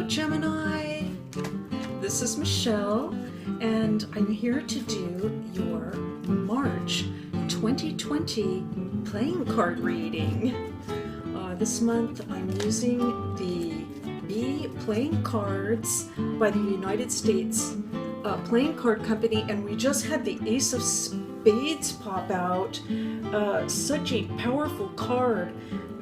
Gemini, this is Michelle, and I'm here to do your March 2020 playing card reading. This month I'm using the B Playing Cards by the United States Playing Card Company, and we just had the Ace of Spades pop out. Such a powerful card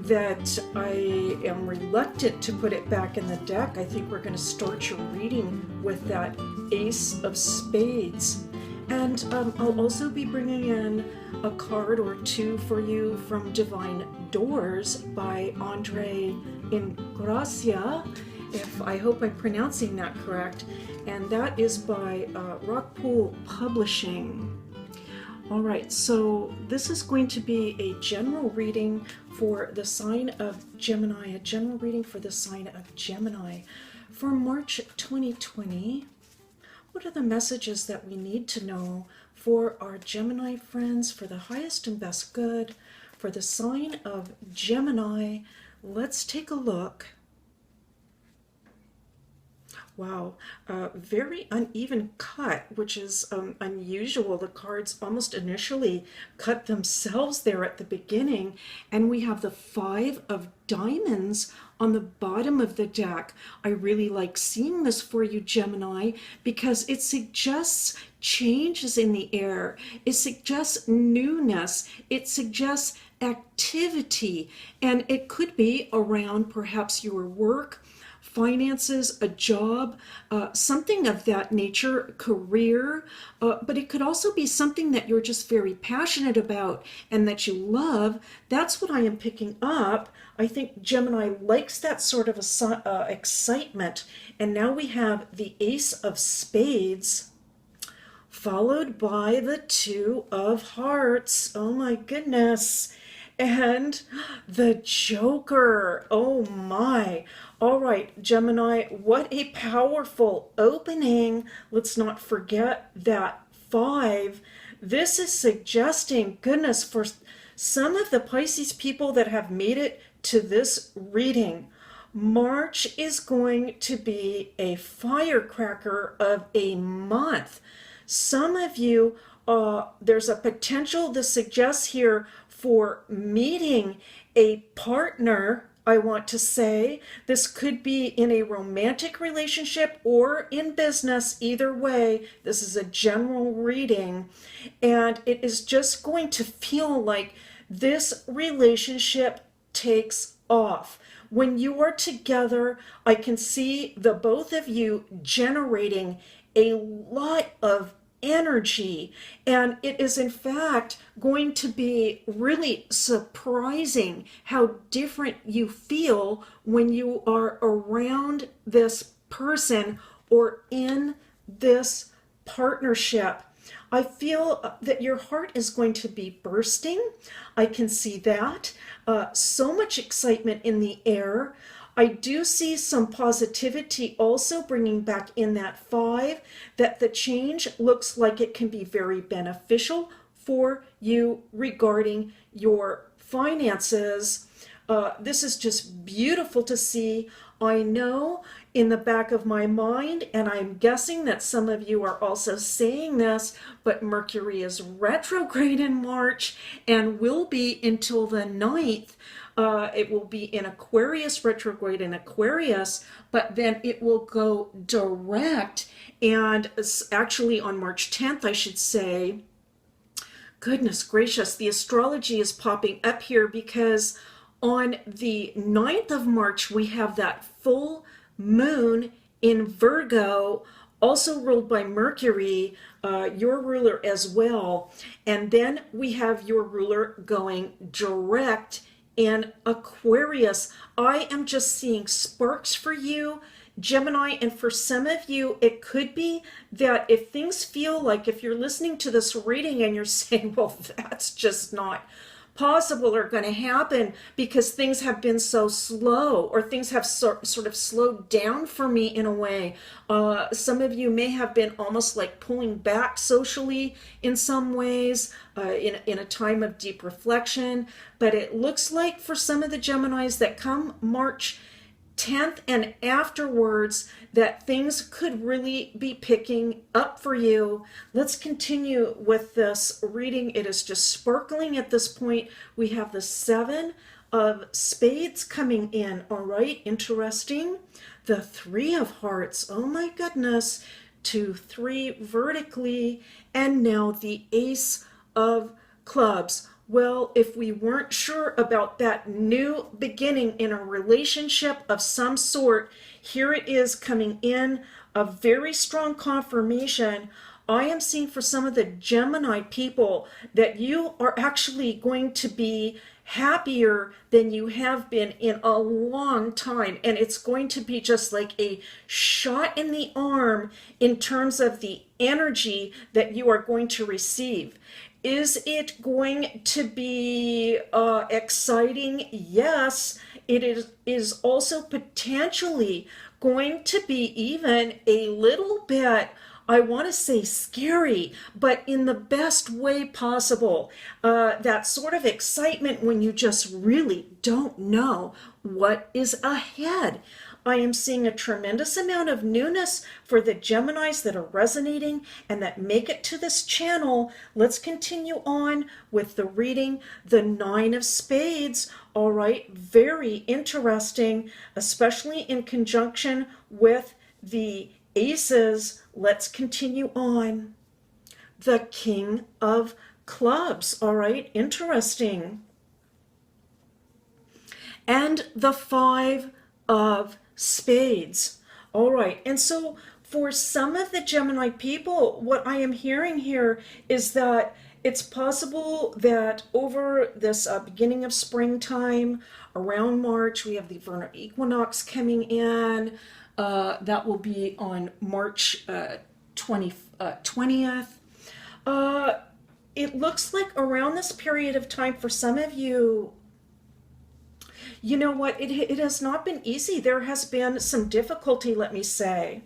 that I am reluctant to put it back in the deck. I think we're going to start your reading with that Ace of Spades. And I'll also be bringing in a card or two for you from Divine Doors by Andre Ingracia, if I hope I'm pronouncing that correct, and that is by Rockpool Publishing. All right, so this is going to be a general reading for the sign of Gemini, a general reading for the sign of Gemini for March 2020. What are the messages that we need to know for our Gemini friends, for the highest and best good, for the sign of Gemini? Let's take a look. Wow, very uneven cut, which is unusual. The cards almost initially cut themselves there at the beginning, and we have the 5 of Diamonds on the bottom of the deck. I really like seeing this for you, Gemini, because it suggests changes in the air. It suggests newness. It suggests activity, and it could be around perhaps your work, finances, a job, something of that nature, career, but it could also be something that you're just very passionate about and that you love. That's what I am picking up. I think Gemini likes that sort of excitement. And now we have the Ace of Spades followed by the 2 of Hearts. Oh my goodness. And the Joker. Oh my. All right, Gemini, what a powerful opening. Let's not forget that 5. This is suggesting, goodness, for some of the Pisces people that have made it to this reading, March is going to be a firecracker of a month. Some of you, there's a potential, this suggests here, for meeting a partner. I want to say this could be in a romantic relationship or in business. Either way, this is a general reading, and it is just going to feel like this relationship takes off. When you are together, I can see the both of you generating a lot of energy, and it is in fact going to be really surprising how different you feel when you are around this person or in this partnership. I feel that your heart is going to be bursting. I can see that. So much excitement in the air. I do see some positivity also bringing back in that 5, that the change looks like it can be very beneficial for you regarding your finances. This is just beautiful to see. I know in the back of my mind, and I'm guessing that some of you are also saying this, but Mercury is retrograde in March and will be until the 9th. It will be in Aquarius, retrograde in Aquarius, but then it will go direct, and actually on March 10th, I should say. Goodness gracious, the astrology is popping up here because on the 9th of March, we have that full moon in Virgo, also ruled by Mercury, your ruler as well. And then we have your ruler going direct in Aquarius. I am just seeing sparks for you, Gemini, and for some of you, it could be that if things feel like, if you're listening to this reading and you're saying, well, that's just not possible or going to happen because things have been so slow, or things have sort of slowed down for me in a way. Some of you may have been almost like pulling back socially in some ways, in a time of deep reflection. But it looks like for some of the Geminis that come March 10th and afterwards that things could really be picking up for you. Let's continue with this reading. It is just sparkling at this point. We have the 7 of Spades coming in. All right, interesting. The 3 of Hearts. Oh my goodness. 2, 3 vertically. And now the Ace of Clubs. Well, if we weren't sure about that new beginning in a relationship of some sort, here it is coming in, a very strong confirmation. I am seeing for some of the Gemini people that you are actually going to be happier than you have been in a long time. And it's going to be just like a shot in the arm in terms of the energy that you are going to receive. Is it going to be exciting? Yes. It is also potentially going to be even a little bit, I want to say scary, but in the best way possible. That sort of excitement when you just really don't know what is ahead. I am seeing a tremendous amount of newness for the Geminis that are resonating and that make it to this channel. Let's continue on with the reading. The 9 of Spades. All right, very interesting, especially in conjunction with the Aces. Let's continue on. The King of Clubs. All right, interesting. And the 5 of Spades. All right, and so for some of the Gemini people, what I am hearing here is that it's possible that over this beginning of springtime, around March, we have the vernal equinox coming in. That will be on March 20th. It looks like around this period of time for some of you, you know what, it has not been easy. There has been some difficulty, let me say.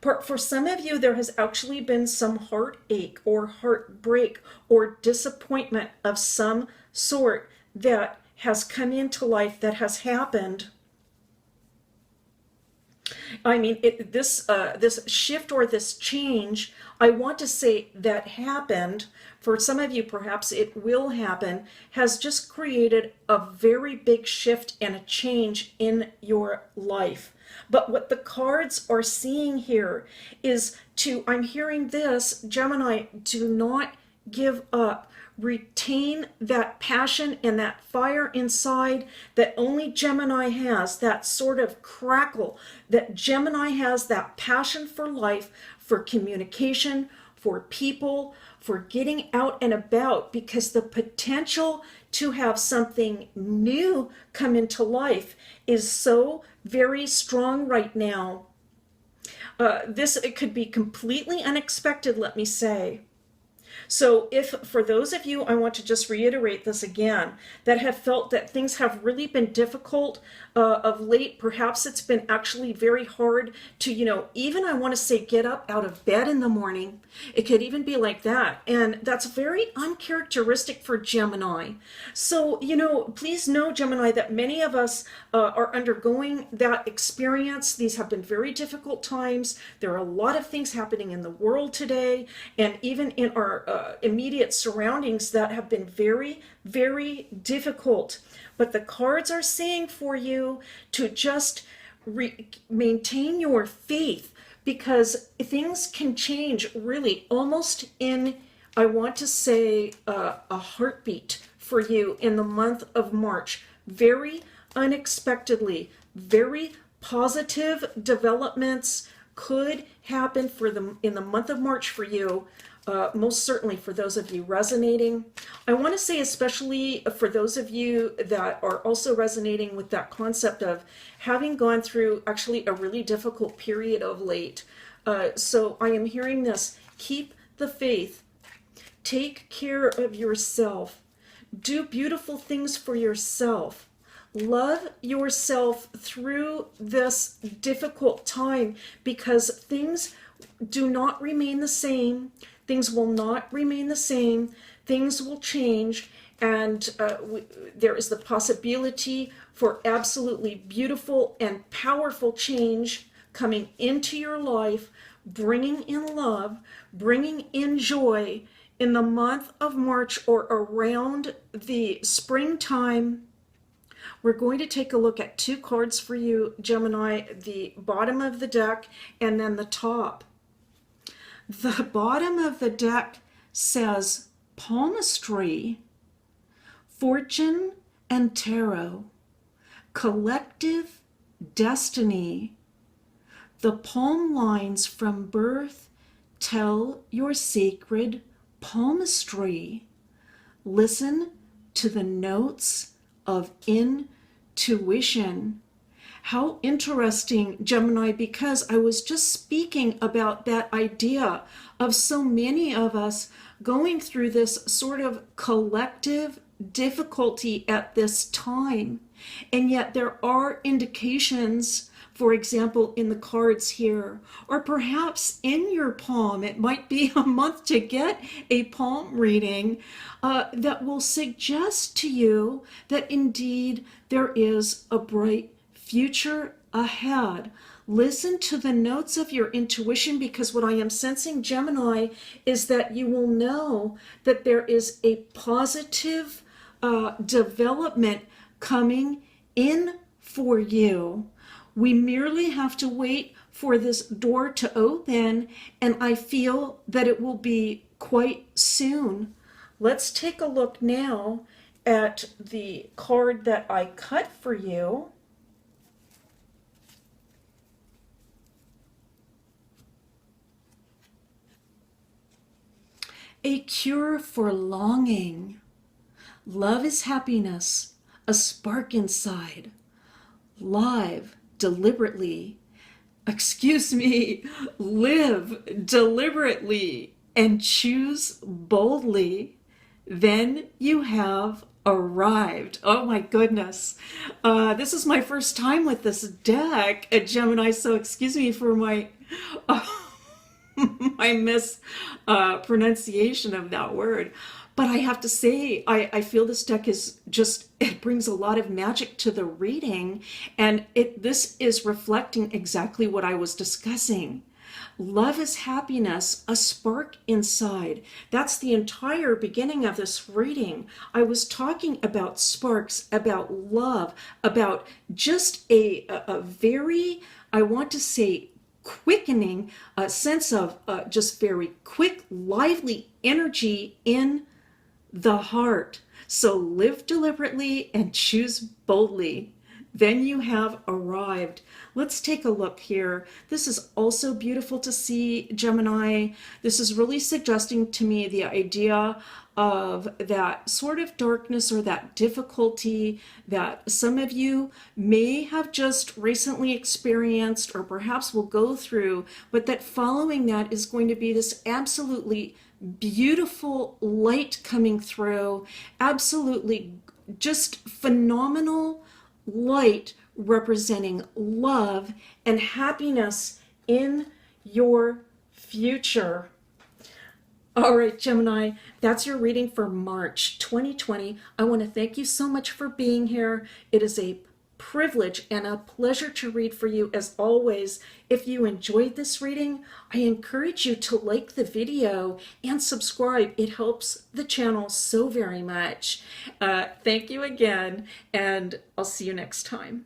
For some of you, there has actually been some heartache or heartbreak or disappointment of some sort that has come into life, that has happened. I mean, this shift or this change, I want to say that happened. For some of you, perhaps it will happen, has just created a very big shift and a change in your life. But what the cards are seeing here is I'm hearing this, Gemini, do not give up. Retain that passion and that fire inside that only Gemini has, that sort of crackle that Gemini has, that passion for life, for communication, for people, for getting out and about, because the potential to have something new come into life is so very strong right now. It could be completely unexpected, let me say. So for those of you, I want to just reiterate this again, that have felt that things have really been difficult of late, perhaps it's been actually very hard to, even I want to say get up out of bed in the morning. It could even be like that. And that's very uncharacteristic for Gemini. So, please know, Gemini, that many of us are undergoing that experience. These have been very difficult times. There are a lot of things happening in the world today, and even in our immediate surroundings that have been very, very difficult. But the cards are saying for you to just maintain your faith, because things can change really almost in, I want to say, a heartbeat for you in the month of March. Very unexpectedly, very positive developments could happen in the month of March for you. Most certainly for those of you resonating. I want to say especially for those of you that are also resonating with that concept of having gone through actually a really difficult period of late. So I am hearing this: keep the faith, take care of yourself, do beautiful things for yourself, love yourself through this difficult time, because things do not remain the same. Things will not remain the same. Things will change. and there is the possibility for absolutely beautiful and powerful change coming into your life, bringing in love, bringing in joy in the month of March or around the springtime. We're going to take a look at two cards for you, Gemini, the bottom of the deck and then the top. The bottom of the deck says palmistry, fortune and tarot, collective destiny. The palm lines from birth tell your sacred palmistry. Listen to the notes of intuition. How interesting, Gemini, because I was just speaking about that idea of so many of us going through this sort of collective difficulty at this time. And yet there are indications, for example, in the cards here, or perhaps in your palm, it might be a month to get a palm reading, that will suggest to you that indeed there is a bright future ahead. Listen to the notes of your intuition, because what I am sensing, Gemini, is that you will know that there is a positive development coming in for you. We merely have to wait for this door to open, and I feel that it will be quite soon. Let's take a look now at the card that I cut for you. A cure for longing. Love is happiness, a spark inside. Live deliberately. Live deliberately and choose boldly. Then you have arrived. Oh my goodness. This is my first time with this deck, Gemini, so excuse me for my my mispronunciation of that word. But I have to say, I feel this deck is just, it brings a lot of magic to the reading, and this is reflecting exactly what I was discussing. Love is happiness, a spark inside. That's the entire beginning of this reading. I was talking about sparks, about love, about just a very, I want to say, quickening sense of just very quick, lively energy in the heart. So live deliberately and choose boldly. Then you have arrived. Let's take a look here. This is also beautiful to see, Gemini. This is really suggesting to me the idea of that sort of darkness or that difficulty that some of you may have just recently experienced or perhaps will go through, but that following that is going to be this absolutely beautiful light coming through, absolutely just phenomenal light representing love and happiness in your future. All right, Gemini, that's your reading for March 2020. I want to thank you so much for being here. It is a privilege and a pleasure to read for you as always. If you enjoyed this reading, I encourage you to like the video and subscribe. It helps the channel so very much. Thank you again, and I'll see you next time.